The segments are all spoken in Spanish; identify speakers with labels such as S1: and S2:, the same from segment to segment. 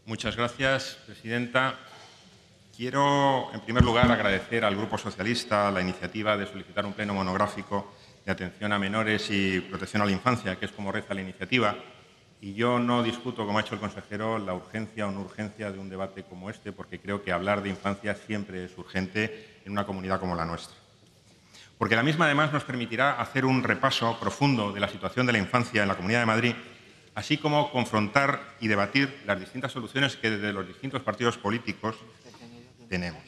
S1: Muchas gracias, presidenta. Quiero, en primer lugar, agradecer al Grupo Socialista la iniciativa de solicitar un pleno monográfico de atención a menores y protección a la infancia, que es como reza la iniciativa. Y yo no discuto, como ha hecho el consejero, la urgencia o no urgencia de un debate como este, porque creo que hablar de infancia siempre es urgente en una comunidad como la nuestra. Porque la misma, además, nos permitirá hacer un repaso profundo de la situación de la infancia en la Comunidad de Madrid, así como confrontar y debatir las distintas soluciones que desde los distintos partidos políticos tenemos.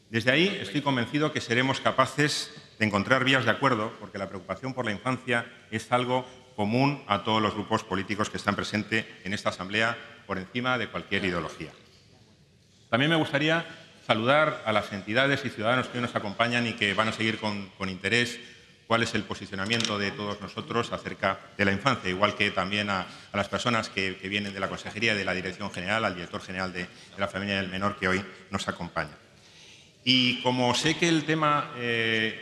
S1: Desde ahí estoy convencido que seremos capaces de encontrar vías de acuerdo, porque la preocupación por la infancia es algo común a todos los grupos políticos que están presentes en esta Asamblea, por encima de cualquier ideología. También me gustaría saludar a las entidades y ciudadanos que hoy nos acompañan y que van a seguir con interés cuál es el posicionamiento de todos nosotros acerca de la infancia, igual que también a las personas que vienen de la Consejería y de la Dirección General, al Director General de la Familia del Menor, que hoy nos acompaña. Y como sé que el tema,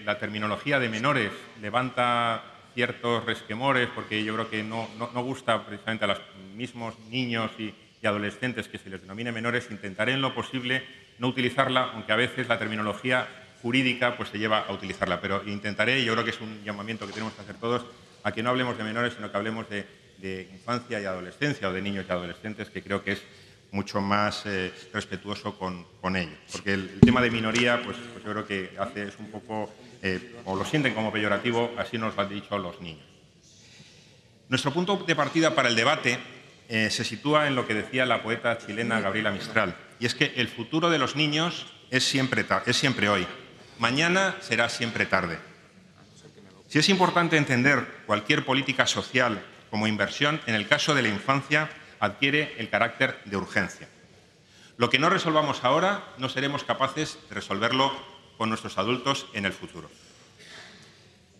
S1: la terminología de menores, levanta ciertos resquemores, porque yo creo que no gusta precisamente a los mismos niños y adolescentes que se les denomine menores, intentaré en lo posible no utilizarla, aunque a veces la terminología jurídica pues se lleva a utilizarla, pero intentaré, y yo creo que es un llamamiento que tenemos que hacer todos, a que no hablemos de menores, sino que hablemos de infancia y adolescencia, o de niños y adolescentes, que creo que es mucho más respetuoso con ellos. Porque el tema de minoría, pues yo creo que es un poco, o lo sienten como peyorativo, así nos lo han dicho los niños. Nuestro punto de partida para el debate se sitúa en lo que decía la poeta chilena Gabriela Mistral, y es que el futuro de los niños es siempre hoy. Mañana será siempre tarde. Si es importante entender cualquier política social como inversión, en el caso de la infancia adquiere el carácter de urgencia. Lo que no resolvamos ahora no seremos capaces de resolverlo con nuestros adultos en el futuro.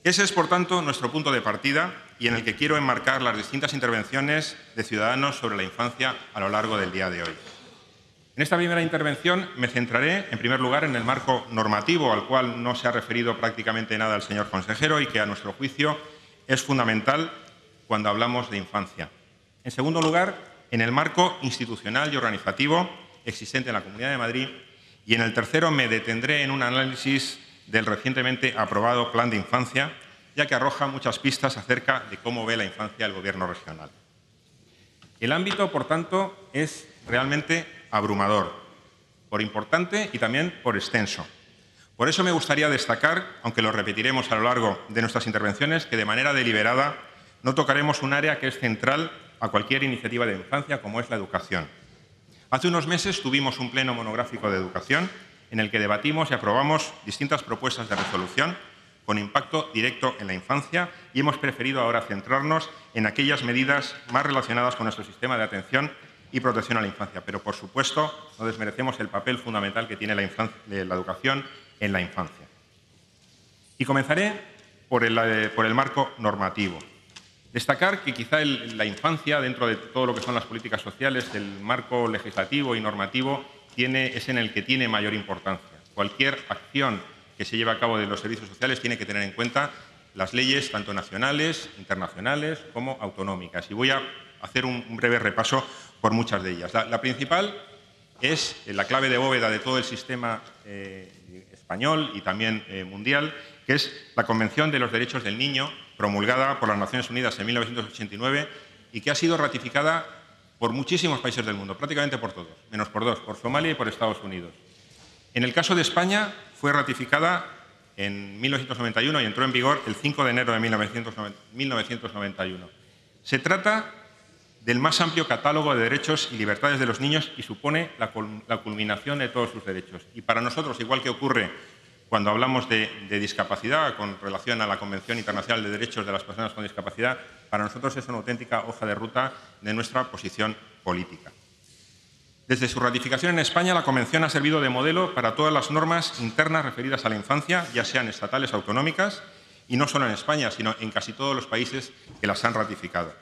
S1: Ese es, por tanto, nuestro punto de partida y en el que quiero enmarcar las distintas intervenciones de ciudadanos sobre la infancia a lo largo del día de hoy. En esta primera intervención me centraré, en primer lugar, en el marco normativo, al cual no se ha referido prácticamente nada el señor consejero y que, a nuestro juicio, es fundamental cuando hablamos de infancia. En segundo lugar, en el marco institucional y organizativo existente en la Comunidad de Madrid. Y en el tercero me detendré en un análisis del recientemente aprobado Plan de Infancia, ya que arroja muchas pistas acerca de cómo ve la infancia el Gobierno regional. El ámbito, por tanto, es realmente abrumador, por importante y también por extenso. Por eso me gustaría destacar, aunque lo repetiremos a lo largo de nuestras intervenciones, que de manera deliberada no tocaremos un área que es central a cualquier iniciativa de infancia, como es la educación. Hace unos meses tuvimos un pleno monográfico de educación en el que debatimos y aprobamos distintas propuestas de resolución con impacto directo en la infancia y hemos preferido ahora centrarnos en aquellas medidas más relacionadas con nuestro sistema de atención y protección a la infancia. Pero, por supuesto, no desmerecemos el papel fundamental que tiene la educación en la infancia. Y comenzaré por el marco normativo. Destacar que quizá la infancia, dentro de todo lo que son las políticas sociales, el marco legislativo y normativo es en el que tiene mayor importancia. Cualquier acción que se lleve a cabo de los servicios sociales tiene que tener en cuenta las leyes tanto nacionales, internacionales como autonómicas. Y voy a hacer un breve repaso por muchas de ellas. La principal es la clave de bóveda de todo el sistema español y también mundial, que es la Convención de los Derechos del Niño, promulgada por las Naciones Unidas en 1989 y que ha sido ratificada por muchísimos países del mundo, prácticamente por todos, menos por dos, por Somalia y por Estados Unidos. En el caso de España, fue ratificada en 1991 y entró en vigor el 5 de enero de 1991. Se trata del más amplio catálogo de derechos y libertades de los niños y supone la culminación de todos sus derechos. Y para nosotros, igual que ocurre cuando hablamos de discapacidad con relación a la Convención Internacional de Derechos de las Personas con Discapacidad, para nosotros es una auténtica hoja de ruta de nuestra posición política. Desde su ratificación en España, la Convención ha servido de modelo para todas las normas internas referidas a la infancia, ya sean estatales o autonómicas, y no solo en España, sino en casi todos los países que las han ratificado.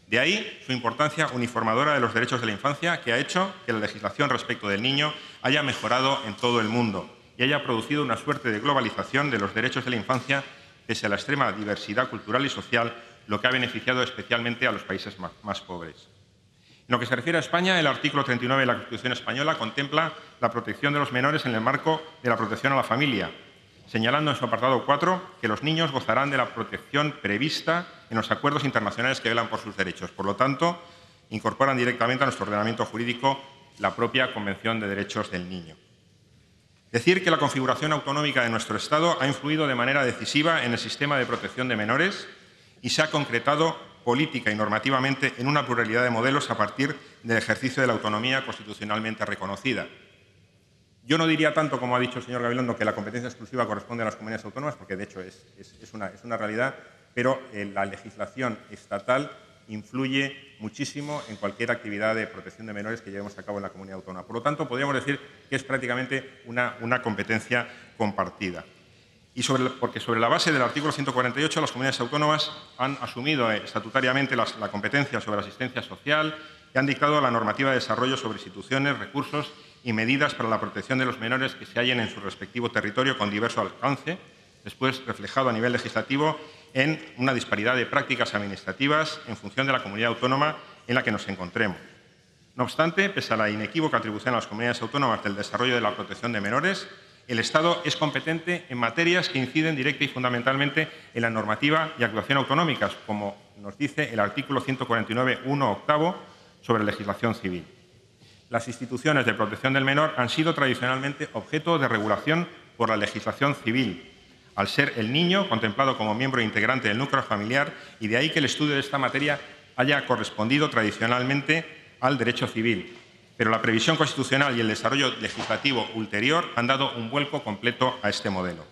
S1: De ahí su importancia uniformadora de los derechos de la infancia, que ha hecho que la legislación respecto del niño haya mejorado en todo el mundo y haya producido una suerte de globalización de los derechos de la infancia pese a la extrema diversidad cultural y social, lo que ha beneficiado especialmente a los países más pobres. En lo que se refiere a España, el artículo 39 de la Constitución española contempla la protección de los menores en el marco de la protección a la familia, señalando en su apartado 4 que los niños gozarán de la protección prevista en los acuerdos internacionales que velan por sus derechos. Por lo tanto, incorporan directamente a nuestro ordenamiento jurídico la propia Convención de Derechos del Niño. Decir que la configuración autonómica de nuestro Estado ha influido de manera decisiva en el sistema de protección de menores y se ha concretado política y normativamente en una pluralidad de modelos a partir del ejercicio de la autonomía constitucionalmente reconocida. Yo no diría tanto, como ha dicho el señor Gabilondo, que la competencia exclusiva corresponde a las comunidades autónomas, porque de hecho es una realidad, pero la legislación estatal influye muchísimo en cualquier actividad de protección de menores que llevemos a cabo en la comunidad autónoma. Por lo tanto, podríamos decir que es prácticamente una competencia compartida. Y porque sobre la base del artículo 148 las comunidades autónomas han asumido estatutariamente la competencia sobre asistencia social y han dictado la normativa de desarrollo sobre instituciones, recursos y medidas para la protección de los menores que se hallen en su respectivo territorio con diverso alcance, después reflejado a nivel legislativo en una disparidad de prácticas administrativas en función de la comunidad autónoma en la que nos encontremos. No obstante, pese a la inequívoca atribución a las comunidades autónomas del desarrollo de la protección de menores, el Estado es competente en materias que inciden directa y fundamentalmente en la normativa y actuación autonómicas, como nos dice el artículo 149.1 octavo sobre legislación civil. Las instituciones de protección del menor han sido tradicionalmente objeto de regulación por la legislación civil, al ser el niño contemplado como miembro integrante del núcleo familiar, y de ahí que el estudio de esta materia haya correspondido tradicionalmente al derecho civil. Pero la previsión constitucional y el desarrollo legislativo ulterior han dado un vuelco completo a este modelo.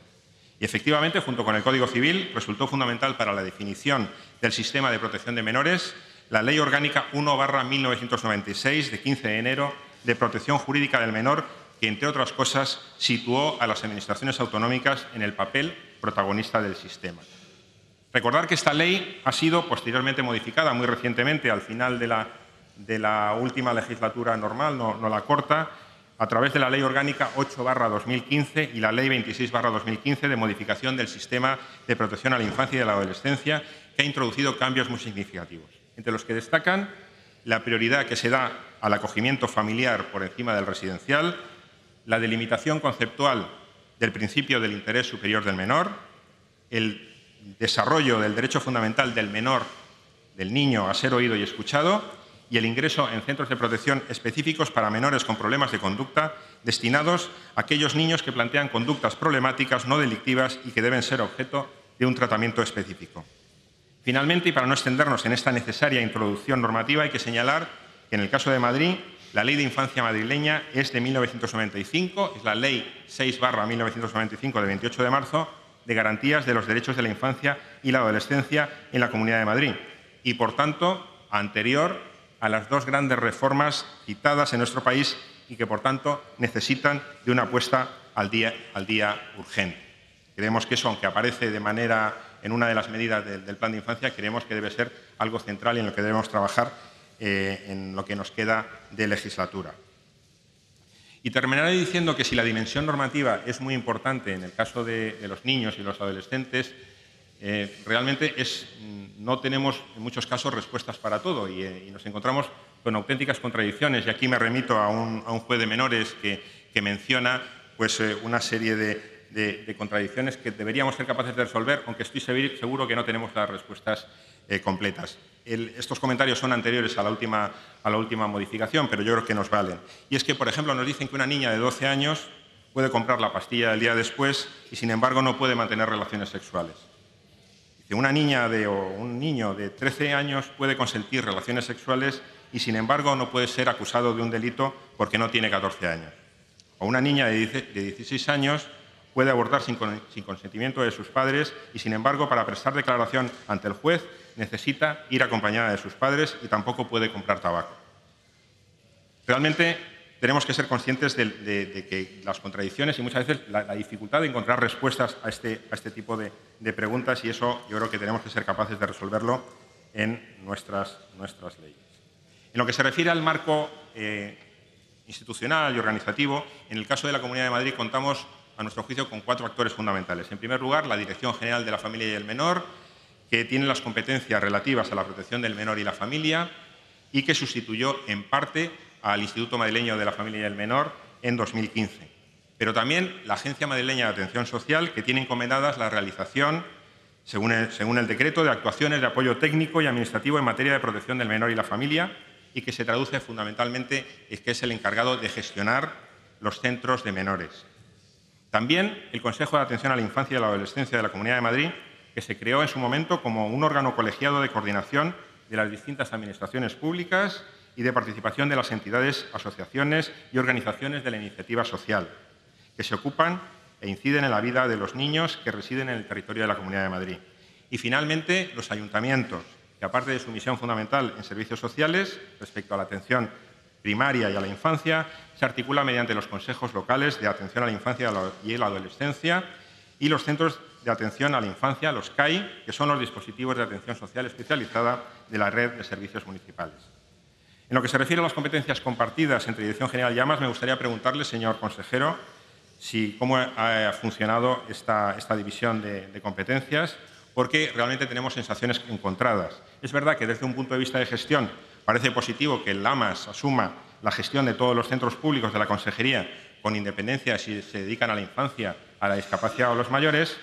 S1: Y efectivamente, junto con el Código Civil, resultó fundamental para la definición del sistema de protección de menores la Ley Orgánica 1/1996 de 15 de enero de protección jurídica del menor, que, entre otras cosas, situó a las administraciones autonómicas en el papel protagonista del sistema. Recordar que esta ley ha sido posteriormente modificada muy recientemente, al final de la última legislatura normal, no la corta, a través de la Ley Orgánica 8/2015 y la Ley 26/2015 de modificación del sistema de protección a la infancia y a la adolescencia, que ha introducido cambios muy significativos, entre los que destacan la prioridad que se da al acogimiento familiar por encima del residencial, la delimitación conceptual del principio del interés superior del menor, el desarrollo del derecho fundamental del menor, del niño, a ser oído y escuchado, y el ingreso en centros de protección específicos para menores con problemas de conducta, destinados a aquellos niños que plantean conductas problemáticas no delictivas y que deben ser objeto de un tratamiento específico. Finalmente, y para no extendernos en esta necesaria introducción normativa, hay que señalar que en el caso de Madrid, la Ley de Infancia madrileña es de 1995, es la Ley 6/1995 de 28 de marzo, de garantías de los derechos de la infancia y la adolescencia en la Comunidad de Madrid, y por tanto anterior a las dos grandes reformas citadas en nuestro país y que por tanto necesitan de una puesta al día urgente. Creemos que eso, aunque aparece de manera en una de las medidas del Plan de Infancia, creemos que debe ser algo central y en lo que debemos trabajar en lo que nos queda de legislatura. Y terminaré diciendo que si la dimensión normativa es muy importante en el caso de los niños y los adolescentes, realmente no tenemos en muchos casos respuestas para todo y nos encontramos con auténticas contradicciones. Y aquí me remito a un juez de menores que menciona pues, una serie de contradicciones que deberíamos ser capaces de resolver, aunque estoy seguro que no tenemos las respuestas completas. Estos comentarios son anteriores a la última modificación, pero yo creo que nos valen. Y es que, por ejemplo, nos dicen que una niña de 12 años puede comprar la pastilla del día después y, sin embargo, no puede mantener relaciones sexuales. Que una niña o un niño de 13 años puede consentir relaciones sexuales y, sin embargo, no puede ser acusado de un delito porque no tiene 14 años. O una niña de 16 años puede abortar sin consentimiento de sus padres y, sin embargo, para prestar declaración ante el juez necesita ir acompañada de sus padres y tampoco puede comprar tabaco. Realmente tenemos que ser conscientes de que las contradicciones y muchas veces la dificultad de encontrar respuestas a este tipo de preguntas, y eso yo creo que tenemos que ser capaces de resolverlo en nuestras leyes. En lo que se refiere al marco institucional y organizativo, en el caso de la Comunidad de Madrid contamos, a nuestro juicio, con 4 actores fundamentales. En primer lugar, la Dirección General de la Familia y el Menor, que tiene las competencias relativas a la protección del menor y la familia. y que sustituyó en parte al Instituto Madrileño de la Familia y el Menor en 2015. Pero también la Agencia Madrileña de Atención Social, que tiene encomendadas la realización, según el decreto, de actuaciones de apoyo técnico y administrativo en materia de protección del menor y la familia, y que se traduce fundamentalmente en que es el encargado de gestionar los centros de menores. También el Consejo de Atención a la Infancia y a la Adolescencia de la Comunidad de Madrid, que se creó en su momento como un órgano colegiado de coordinación de las distintas administraciones públicas y de participación de las entidades, asociaciones y organizaciones de la iniciativa social, que se ocupan e inciden en la vida de los niños que residen en el territorio de la Comunidad de Madrid. Y, finalmente, los ayuntamientos, que, aparte de su misión fundamental en servicios sociales respecto a la atención primaria y a la infancia, se articula mediante los consejos locales de atención a la infancia y la adolescencia y los centros de atención a la infancia, los CAI, que son los dispositivos de atención social especializada de la red de servicios municipales. En lo que se refiere a las competencias compartidas entre Dirección General y AMAS, me gustaría preguntarle, señor consejero, cómo ha funcionado esta división de competencias, porque realmente tenemos sensaciones encontradas. Es verdad que desde un punto de vista de gestión parece positivo que el AMAS asuma la gestión de todos los centros públicos de la Consejería, con independencia de si se dedican a la infancia, a la discapacidad o a los mayores,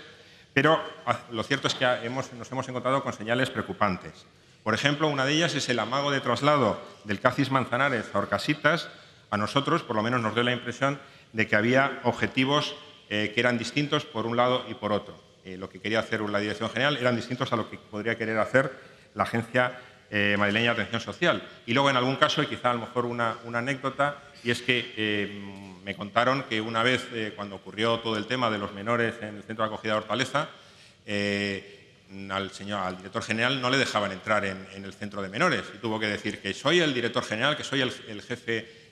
S1: pero lo cierto es que nos hemos encontrado con señales preocupantes. Por ejemplo, una de ellas es el amago de traslado del CACIS Manzanares a Orcasitas. A nosotros, por lo menos, nos dio la impresión de que había objetivos que eran distintos por un lado y por otro. Lo que quería hacer la Dirección General eran distintos a lo que podría querer hacer la Agencia Madrileña de Atención Social. Y luego, en algún caso, y quizá a lo mejor una anécdota, y es que me contaron que una vez, cuando ocurrió todo el tema de los menores en el centro de acogida de Hortaleza, al director general no le dejaban entrar en el centro de menores y tuvo que decir que soy el director general, que soy el jefe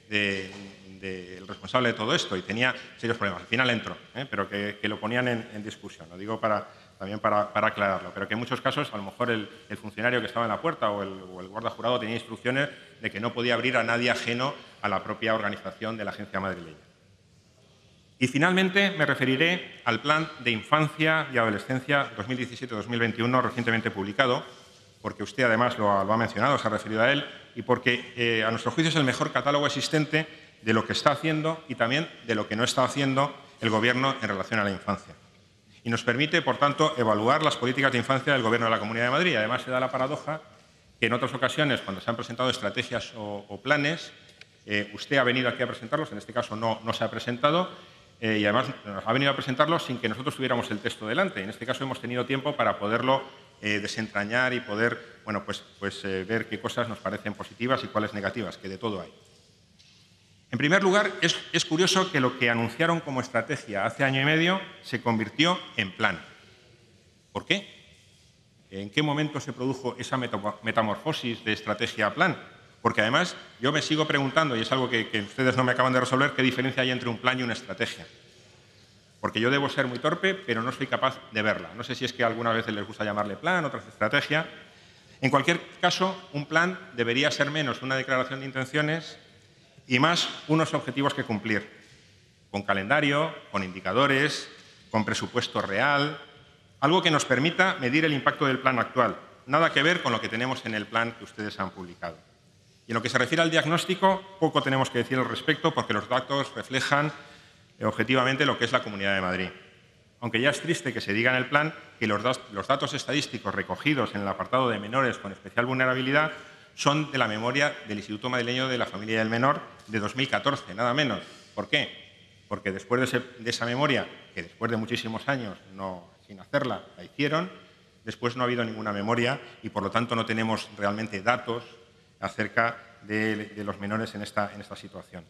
S1: el responsable de todo esto, y tenía serios problemas. Al final entró, pero que lo ponían en discusión. Lo digo también para aclararlo, pero que en muchos casos a lo mejor el funcionario que estaba en la puerta o el guarda jurado tenía instrucciones de que no podía abrir a nadie ajeno a la propia organización de la agencia madrileña. Y finalmente me referiré al Plan de Infancia y Adolescencia 2017-2021 recientemente publicado, porque usted además lo ha mencionado, se ha referido a él, y porque a nuestro juicio es el mejor catálogo existente de lo que está haciendo y también de lo que no está haciendo el Gobierno en relación a la infancia. Y nos permite, por tanto, evaluar las políticas de infancia del Gobierno de la Comunidad de Madrid. Y además se da la paradoja que en otras ocasiones, cuando se han presentado estrategias o planes, usted ha venido aquí a presentarlos, en este caso no se ha presentado, y además nos ha venido a presentarlos sin que nosotros tuviéramos el texto delante. En este caso hemos tenido tiempo para poderlo desentrañar y poder ver qué cosas nos parecen positivas y cuáles negativas, que de todo hay. En primer lugar, es curioso que lo que anunciaron como estrategia hace año y medio se convirtió en plan. ¿Por qué? ¿En qué momento se produjo esa metamorfosis de estrategia a plan? Porque además yo me sigo preguntando, y es algo que ustedes no me acaban de resolver, qué diferencia hay entre un plan y una estrategia. Porque yo debo ser muy torpe, pero no soy capaz de verla. No sé si es que algunas veces les gusta llamarle plan, otras estrategia. En cualquier caso, un plan debería ser menos una declaración de intenciones y más unos objetivos que cumplir, con calendario, con indicadores, con presupuesto real, algo que nos permita medir el impacto del plan actual. Nada que ver con lo que tenemos en el plan que ustedes han publicado. Y en lo que se refiere al diagnóstico, poco tenemos que decir al respecto porque los datos reflejan objetivamente lo que es la Comunidad de Madrid. Aunque ya es triste que se diga en el plan que los datos estadísticos recogidos en el apartado de menores con especial vulnerabilidad son de la memoria del Instituto Madrileño de la Familia y el Menor de 2014, nada menos. ¿Por qué? Porque después de esa memoria, que después de muchísimos años sin hacerla, la hicieron, después no ha habido ninguna memoria y, por lo tanto, no tenemos realmente datos acerca de los menores en esta situación.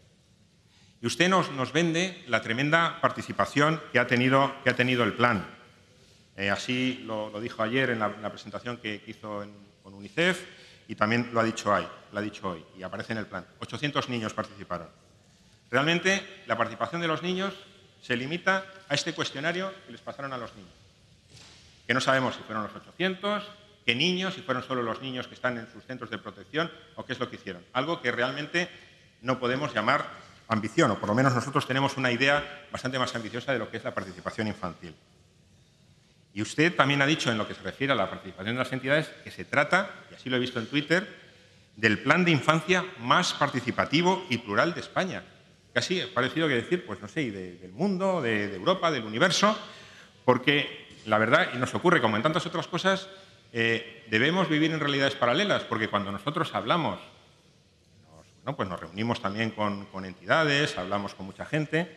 S1: Y usted nos vende la tremenda participación que ha tenido el plan. Así lo dijo ayer en la presentación que hizo con UNICEF y también lo ha dicho hoy y aparece en el plan. 800 niños participaron. Realmente la participación de los niños se limita a este cuestionario que les pasaron a los niños. Que no sabemos si fueron los 800, qué niños, si fueron solo los niños que están en sus centros de protección o qué es lo que hicieron. Algo que realmente no podemos llamar ambición, o por lo menos nosotros tenemos una idea bastante más ambiciosa de lo que es la participación infantil. Y usted también ha dicho, en lo que se refiere a la participación de las entidades, que se trata, y así lo he visto en Twitter, del plan de infancia más participativo y plural de España. Casi es parecido que decir, pues no sé, del mundo, de Europa, del universo, porque la verdad, y nos ocurre como en tantas otras cosas, debemos vivir en realidades paralelas, porque cuando nosotros hablamos, pues nos reunimos también con entidades, hablamos con mucha gente,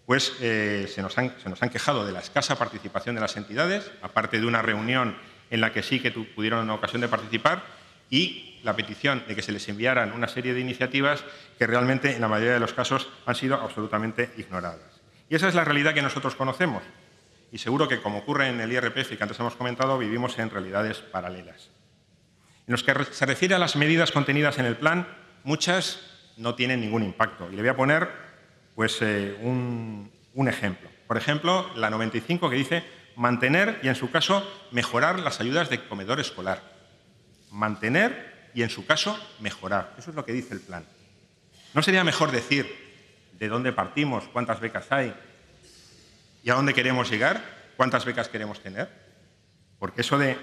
S1: pues se nos han quejado de la escasa participación de las entidades, aparte de una reunión en la que sí que pudieron ocasión de participar, y la petición de que se les enviaran una serie de iniciativas que realmente, en la mayoría de los casos, han sido absolutamente ignoradas. Y esa es la realidad que nosotros conocemos. Y seguro que, como ocurre en el IRPF que antes hemos comentado, vivimos en realidades paralelas. En lo que se refiere a las medidas contenidas en el plan, muchas no tienen ningún impacto. Y le voy a poner pues, un ejemplo. Por ejemplo, la 95, que dice mantener y, en su caso, mejorar las ayudas de comedor escolar. Mantener y, en su caso, mejorar. Eso es lo que dice el plan. ¿No sería mejor decir de dónde partimos, cuántas becas hay y a dónde queremos llegar, cuántas becas queremos tener? Porque eso de,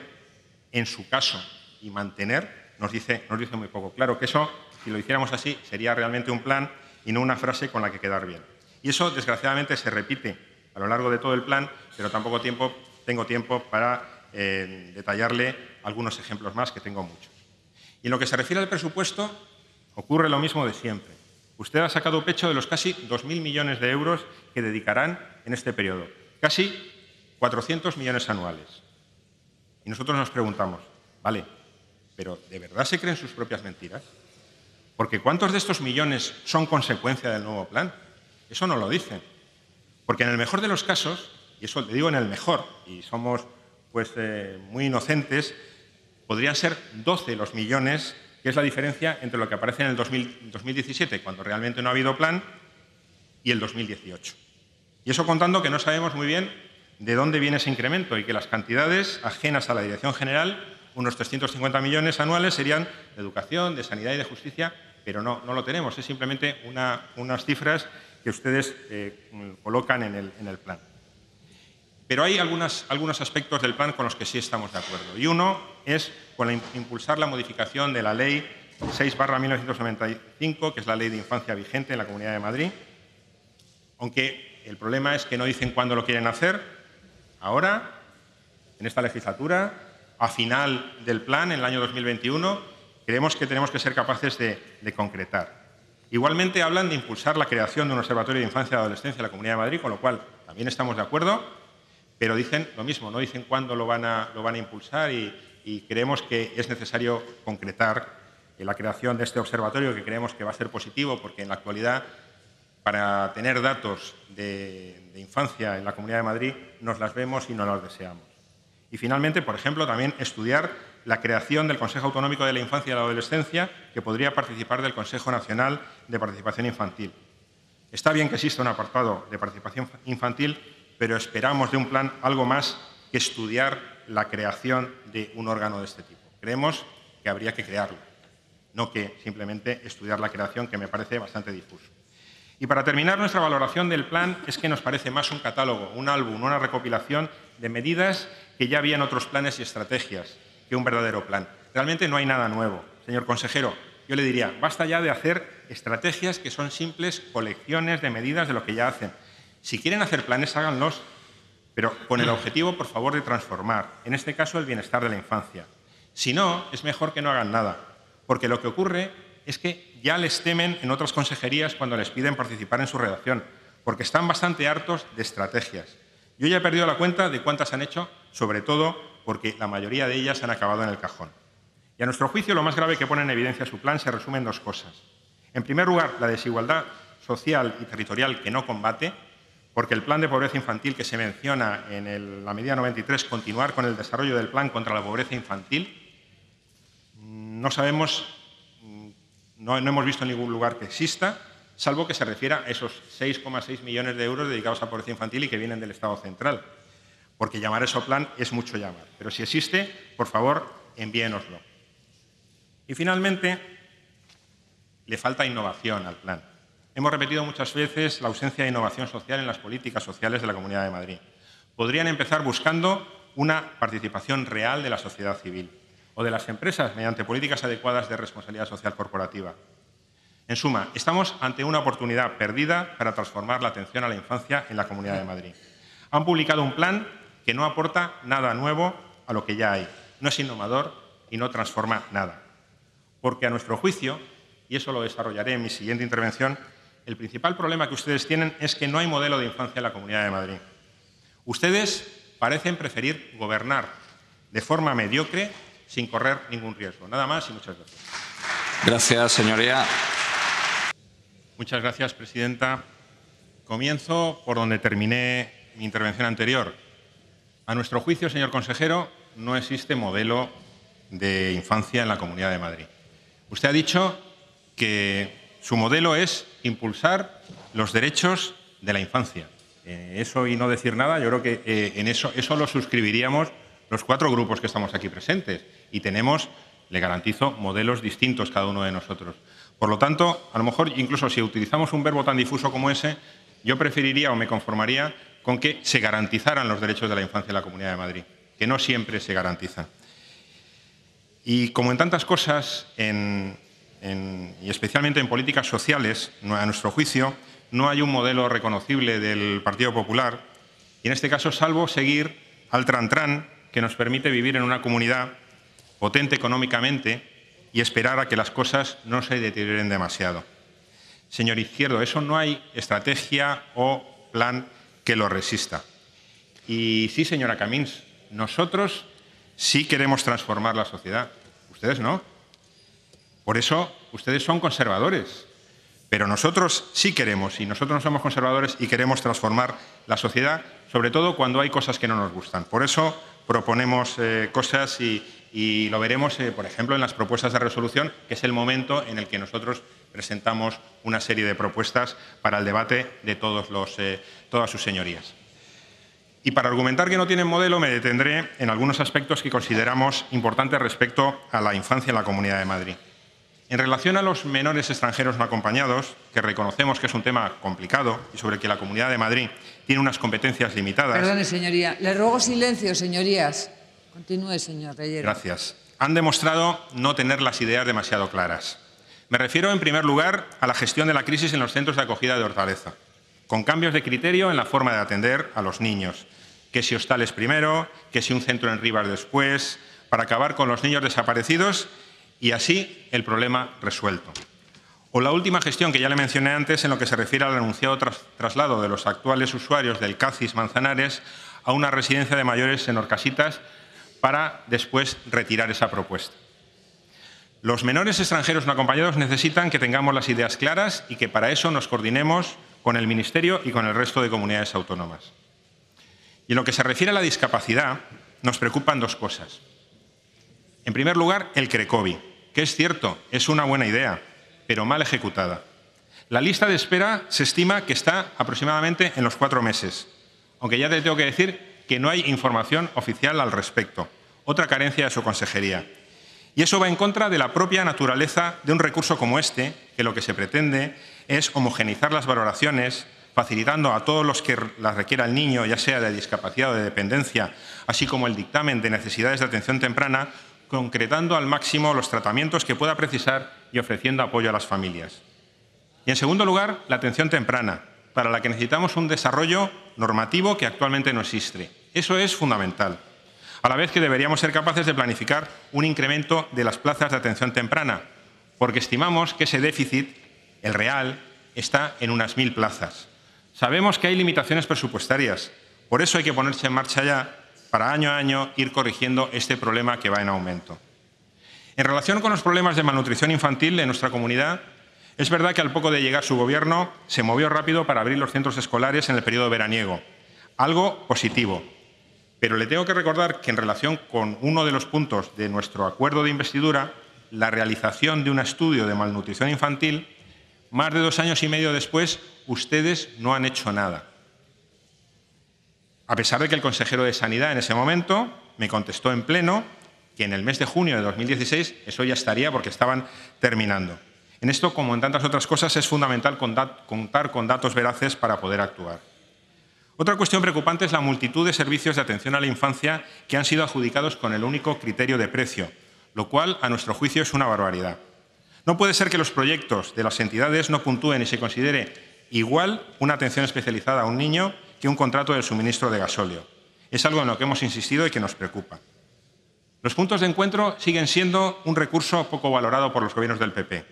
S1: en su caso, y mantener, nos dice muy poco. Claro que eso, si lo hiciéramos así, sería realmente un plan y no una frase con la que quedar bien. Y eso, desgraciadamente, se repite a lo largo de todo el plan, pero tampoco tengo tiempo para detallarle algunos ejemplos más, que tengo muchos. Y en lo que se refiere al presupuesto, ocurre lo mismo de siempre. Usted ha sacado pecho de los casi 2.000 millones de euros que dedicarán en este periodo. Casi 400 millones anuales. Y nosotros nos preguntamos, vale, ¿pero de verdad se creen sus propias mentiras? Porque ¿cuántos de estos millones son consecuencia del nuevo plan? Eso no lo dicen. Porque en el mejor de los casos, y eso le digo en el mejor, y somos pues, muy inocentes, podrían ser 12 los millones, que es la diferencia entre lo que aparece en el 2017, cuando realmente no ha habido plan, y el 2018. Y eso contando que no sabemos muy bien de dónde viene ese incremento y que las cantidades ajenas a la Dirección General, unos 350 millones anuales, serían de educación, de sanidad y de justicia, pero no lo tenemos. Es simplemente unas cifras que ustedes colocan en el plan. Pero hay algunos aspectos del plan con los que sí estamos de acuerdo. Y uno es con impulsar la modificación de la Ley 6/1995, que es la Ley de Infancia vigente en la Comunidad de Madrid, aunque el problema es que no dicen cuándo lo quieren hacer. Ahora, en esta legislatura, a final del plan, en el año 2021, creemos que tenemos que ser capaces de concretar. Igualmente hablan de impulsar la creación de un observatorio de infancia y adolescencia en la Comunidad de Madrid, con lo cual también estamos de acuerdo, pero dicen lo mismo, no dicen cuándo lo van a impulsar y creemos que es necesario concretar la creación de este observatorio, que creemos que va a ser positivo, porque en la actualidad, para tener datos de infancia en la Comunidad de Madrid, nos las vemos y no las deseamos. Y finalmente, por ejemplo, también estudiar la creación del Consejo Autonómico de la Infancia y la Adolescencia, que podría participar del Consejo Nacional de Participación Infantil. Está bien que exista un apartado de participación infantil, pero esperamos de un plan algo más que estudiar la creación de un órgano de este tipo. Creemos que habría que crearlo, no que simplemente estudiar la creación, que me parece bastante difuso. Y para terminar, nuestra valoración del plan es que nos parece más un catálogo, un álbum, una recopilación de medidas que ya había en otros planes y estrategias que un verdadero plan. Realmente no hay nada nuevo. Señor consejero, yo le diría, basta ya de hacer estrategias que son simples colecciones de medidas de lo que ya hacen. Si quieren hacer planes, háganlos, pero con el objetivo, por favor, de transformar, en este caso, el bienestar de la infancia. Si no, es mejor que no hagan nada, porque lo que ocurre es que ya les temen en otras consejerías cuando les piden participar en su redacción, porque están bastante hartos de estrategias. Yo ya he perdido la cuenta de cuántas han hecho, sobre todo porque la mayoría de ellas han acabado en el cajón. Y a nuestro juicio, lo más grave que pone en evidencia su plan se resume en dos cosas. En primer lugar, la desigualdad social y territorial que no combate, porque el plan de pobreza infantil que se menciona en la medida 93, continuar con el desarrollo del plan contra la pobreza infantil, no sabemos, no hemos visto en ningún lugar que exista, salvo que se refiera a esos 6,6 millones de euros dedicados a pobreza infantil y que vienen del Estado central, porque llamar eso plan es mucho llamar. Pero si existe, por favor, envíenoslo. Y finalmente, le falta innovación al plan. Hemos repetido muchas veces la ausencia de innovación social en las políticas sociales de la Comunidad de Madrid. Podrían empezar buscando una participación real de la sociedad civil. o de las empresas mediante políticas adecuadas de responsabilidad social corporativa. En suma, estamos ante una oportunidad perdida para transformar la atención a la infancia en la Comunidad de Madrid. Han publicado un plan que no aporta nada nuevo a lo que ya hay, no es innovador y no transforma nada. Porque a nuestro juicio, y eso lo desarrollaré en mi siguiente intervención, el principal problema que ustedes tienen es que no hay modelo de infancia en la Comunidad de Madrid. Ustedes parecen preferir gobernar de forma mediocre sin correr ningún riesgo. Nada más y muchas gracias.
S2: Gracias, señoría.
S1: Muchas gracias, presidenta. Comienzo por donde terminé mi intervención anterior. A nuestro juicio, señor consejero, no existe modelo de infancia en la Comunidad de Madrid. Usted ha dicho que su modelo es impulsar los derechos de la infancia. Eso y no decir nada, yo creo que en eso lo suscribiríamos los 4 grupos que estamos aquí presentes. Y tenemos, le garantizo, modelos distintos cada uno de nosotros. Por lo tanto, a lo mejor, incluso si utilizamos un verbo tan difuso como ese, yo preferiría o me conformaría con que se garantizaran los derechos de la infancia en la Comunidad de Madrid, que no siempre se garantizan. Y como en tantas cosas, y especialmente en políticas sociales, a nuestro juicio, no hay un modelo reconocible del Partido Popular, y en este caso, salvo seguir al trantrán que nos permite vivir en una comunidad potente económicamente y esperar a que las cosas no se deterioren demasiado. Señor Izquierdo, eso no hay estrategia o plan que lo resista. Y sí, señora Camins, nosotros sí queremos transformar la sociedad. Ustedes no. Por eso, ustedes son conservadores. Pero nosotros sí queremos, y nosotros no somos conservadores y queremos transformar la sociedad, sobre todo cuando hay cosas que no nos gustan. Por eso proponemos cosas y lo veremos, por ejemplo, en las propuestas de resolución, que es el momento en el que nosotros presentamos una serie de propuestas para el debate de todas sus señorías. Y para argumentar que no tienen modelo, me detendré en algunos aspectos que consideramos importantes respecto a la infancia en la Comunidad de Madrid. En relación a los menores extranjeros no acompañados, que reconocemos que es un tema complicado y sobre el que la Comunidad de Madrid tiene unas competencias limitadas.
S3: Perdone, señoría. Le ruego silencio, señorías. Continúe, señor Reyero.
S1: Gracias. Han demostrado no tener las ideas demasiado claras. Me refiero, en primer lugar, a la gestión de la crisis en los centros de acogida de Hortaleza, con cambios de criterio en la forma de atender a los niños, que si hostales primero, que si un centro en Rivas después, para acabar con los niños desaparecidos y así el problema resuelto. O la última gestión que ya le mencioné antes en lo que se refiere al anunciado traslado de los actuales usuarios del CACIS Manzanares a una residencia de mayores en Orcasitas para después retirar esa propuesta. Los menores extranjeros no acompañados necesitan que tengamos las ideas claras y que para eso nos coordinemos con el Ministerio y con el resto de comunidades autónomas. Y en lo que se refiere a la discapacidad, nos preocupan 2 cosas. En primer lugar, el CRECOVI, que es cierto, es una buena idea, pero mal ejecutada. La lista de espera se estima que está aproximadamente en los 4 meses, aunque ya te tengo que decir que no hay información oficial al respecto, otra carencia de su consejería. Y eso va en contra de la propia naturaleza de un recurso como este, que lo que se pretende es homogeneizar las valoraciones, facilitando a todos los que las requiera el niño, ya sea de discapacidad o de dependencia, así como el dictamen de necesidades de atención temprana, concretando al máximo los tratamientos que pueda precisar y ofreciendo apoyo a las familias. Y, en segundo lugar, la atención temprana, para la que necesitamos un desarrollo normativo que actualmente no existe. Eso es fundamental. A la vez que deberíamos ser capaces de planificar un incremento de las plazas de atención temprana, porque estimamos que ese déficit, el real, está en unas 1000 plazas. Sabemos que hay limitaciones presupuestarias, por eso hay que ponerse en marcha ya para año a año ir corrigiendo este problema que va en aumento. En relación con los problemas de malnutrición infantil en nuestra comunidad, es verdad que al poco de llegar su gobierno se movió rápido para abrir los centros escolares en el periodo veraniego, algo positivo. Pero le tengo que recordar que en relación con uno de los puntos de nuestro acuerdo de investidura, la realización de un estudio de malnutrición infantil, más de 2 años y medio después, ustedes no han hecho nada. A pesar de que el consejero de Sanidad en ese momento me contestó en pleno que en el mes de junio de 2016 eso ya estaría porque estaban terminando. En esto, como en tantas otras cosas, es fundamental contar con datos veraces para poder actuar. Otra cuestión preocupante es la multitud de servicios de atención a la infancia que han sido adjudicados con el único criterio de precio, lo cual, a nuestro juicio, es una barbaridad. No puede ser que los proyectos de las entidades no puntúen y se considere igual una atención especializada a un niño que un contrato de suministro de gasóleo. Es algo en lo que hemos insistido y que nos preocupa. Los puntos de encuentro siguen siendo un recurso poco valorado por los gobiernos del PP,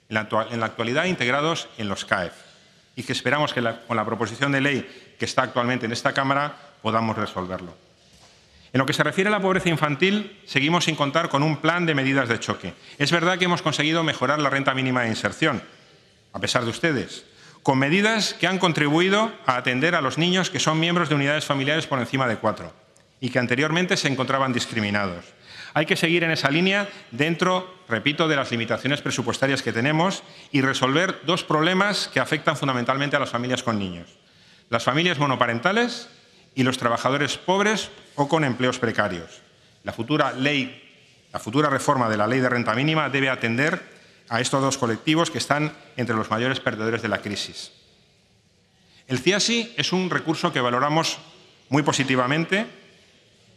S1: en la actualidad integrados en los CAEF, y que esperamos que con la proposición de ley que está actualmente en esta Cámara podamos resolverlo. En lo que se refiere a la pobreza infantil, seguimos sin contar con un plan de medidas de choque. Es verdad que hemos conseguido mejorar la renta mínima de inserción, a pesar de ustedes, con medidas que han contribuido a atender a los niños que son miembros de unidades familiares por encima de 4 y que anteriormente se encontraban discriminados. Hay que seguir en esa línea dentro, repito, de las limitaciones presupuestarias que tenemos y resolver dos problemas que afectan fundamentalmente a las familias con niños: las familias monoparentales y los trabajadores pobres o con empleos precarios. La futura reforma de la Ley de Renta Mínima debe atender a estos dos colectivos que están entre los mayores perdedores de la crisis. El CIASI es un recurso que valoramos muy positivamente,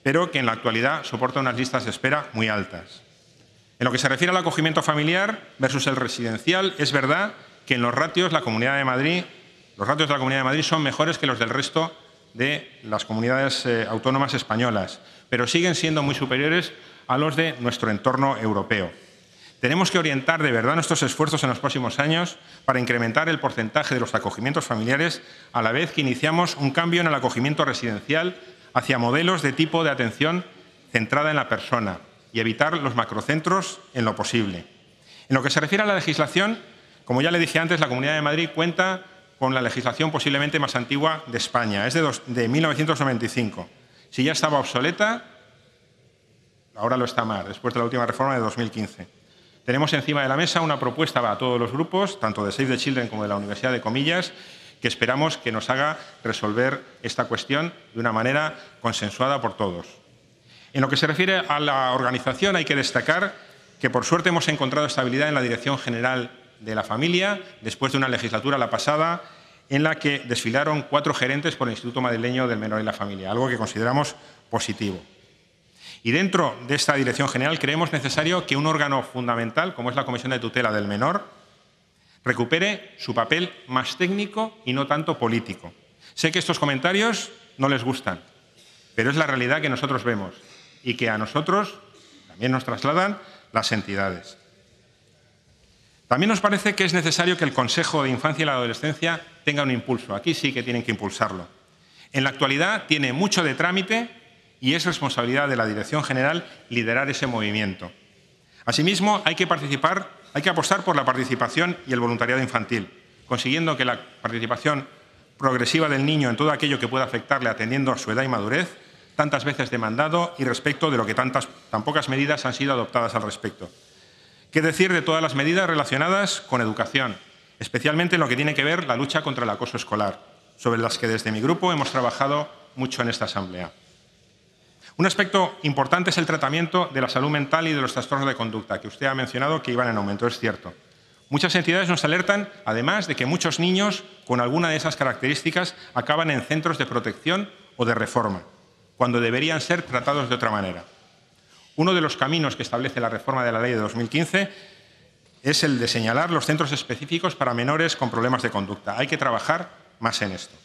S1: pero que en la actualidad soporta unas listas de espera muy altas. En lo que se refiere al acogimiento familiar versus el residencial, es verdad que en los ratios de la Comunidad de Madrid son mejores que los del resto de las comunidades autónomas españolas, pero siguen siendo muy superiores a los de nuestro entorno europeo. Tenemos que orientar de verdad nuestros esfuerzos en los próximos años para incrementar el porcentaje de los acogimientos familiares, a la vez que iniciamos un cambio en el acogimiento residencial hacia modelos de tipo de atención centrada en la persona y evitar los macrocentros en lo posible. En lo que se refiere a la legislación, como ya le dije antes, la Comunidad de Madrid cuenta con la legislación posiblemente más antigua de España. Es de 1995. Si ya estaba obsoleta, ahora lo está más, después de la última reforma de 2015. Tenemos encima de la mesa una propuesta para todos los grupos, tanto de Save the Children como de la Universidad de Comillas, que esperamos que nos haga resolver esta cuestión de una manera consensuada por todos. En lo que se refiere a la organización, hay que destacar que, por suerte, hemos encontrado estabilidad en la Dirección General de la Familia, después de una legislatura, la pasada, en la que desfilaron 4 gerentes por el Instituto Madrileño del Menor y la Familia, algo que consideramos positivo. Y dentro de esta Dirección General creemos necesario que un órgano fundamental, como es la Comisión de Tutela del Menor, recupere su papel más técnico y no tanto político. Sé que estos comentarios no les gustan, pero es la realidad que nosotros vemos y que a nosotros también nos trasladan las entidades. También nos parece que es necesario que el Consejo de Infancia y la Adolescencia tenga un impulso. Aquí sí que tienen que impulsarlo. En la actualidad tiene mucho de trámite y es responsabilidad de la Dirección General liderar ese movimiento. Asimismo, hay que apostar por la participación y el voluntariado infantil, consiguiendo que la participación progresiva del niño en todo aquello que pueda afectarle atendiendo a su edad y madurez, tantas veces demandado y respecto de lo que tan pocas medidas han sido adoptadas al respecto. ¿Qué decir de todas las medidas relacionadas con educación, especialmente en lo que tiene que ver la lucha contra el acoso escolar, sobre las que desde mi grupo hemos trabajado mucho en esta Asamblea? Un aspecto importante es el tratamiento de la salud mental y de los trastornos de conducta, que usted ha mencionado que iban en aumento, es cierto. Muchas entidades nos alertan, además, de que muchos niños con alguna de esas características acaban en centros de protección o de reforma, cuando deberían ser tratados de otra manera. Uno de los caminos que establece la reforma de la Ley de 2015 es el de señalar los centros específicos para menores con problemas de conducta. Hay que trabajar más en esto.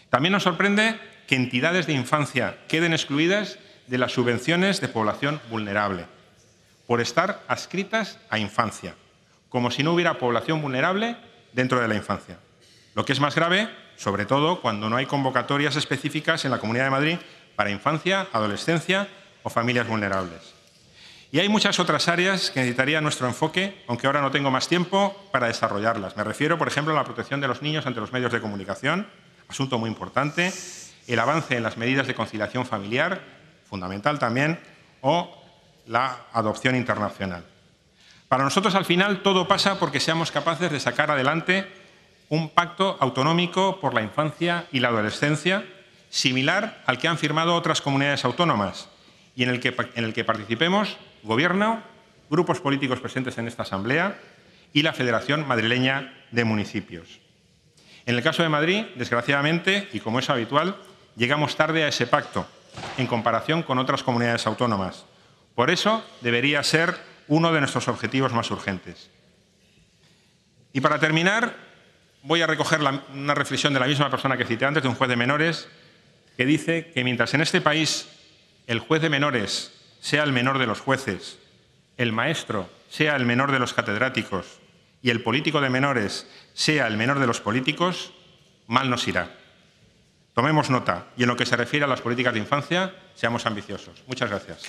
S1: También nos sorprende que entidades de infancia queden excluidas de las subvenciones de población vulnerable por estar adscritas a infancia, como si no hubiera población vulnerable dentro de la infancia. Lo que es más grave, sobre todo cuando no hay convocatorias específicas en la Comunidad de Madrid para infancia, adolescencia o familias vulnerables. Y hay muchas otras áreas que necesitaría nuestro enfoque, aunque ahora no tengo más tiempo para desarrollarlas. Me refiero, por ejemplo, a la protección de los niños ante los medios de comunicación, asunto muy importante, el avance en las medidas de conciliación familiar, fundamental también, o la adopción internacional. Para nosotros, al final, todo pasa porque seamos capaces de sacar adelante un pacto autonómico por la infancia y la adolescencia, similar al que han firmado otras comunidades autónomas, y en el que participemos Gobierno, grupos políticos presentes en esta Asamblea y la Federación Madrileña de Municipios. En el caso de Madrid, desgraciadamente, y como es habitual, llegamos tarde a ese pacto en comparación con otras comunidades autónomas, Por eso debería ser uno de nuestros objetivos más urgentes. Y para terminar, voy a recoger una reflexión de la misma persona que cité antes, de un juez de menores, que dice que mientras en este país el juez de menores sea el menor de los jueces, el maestro sea el menor de los catedráticos y el político de menores sea el menor de los políticos, mal nos irá. Tomemos nota y en lo que se refiere a las políticas de infancia, seamos ambiciosos. Muchas gracias.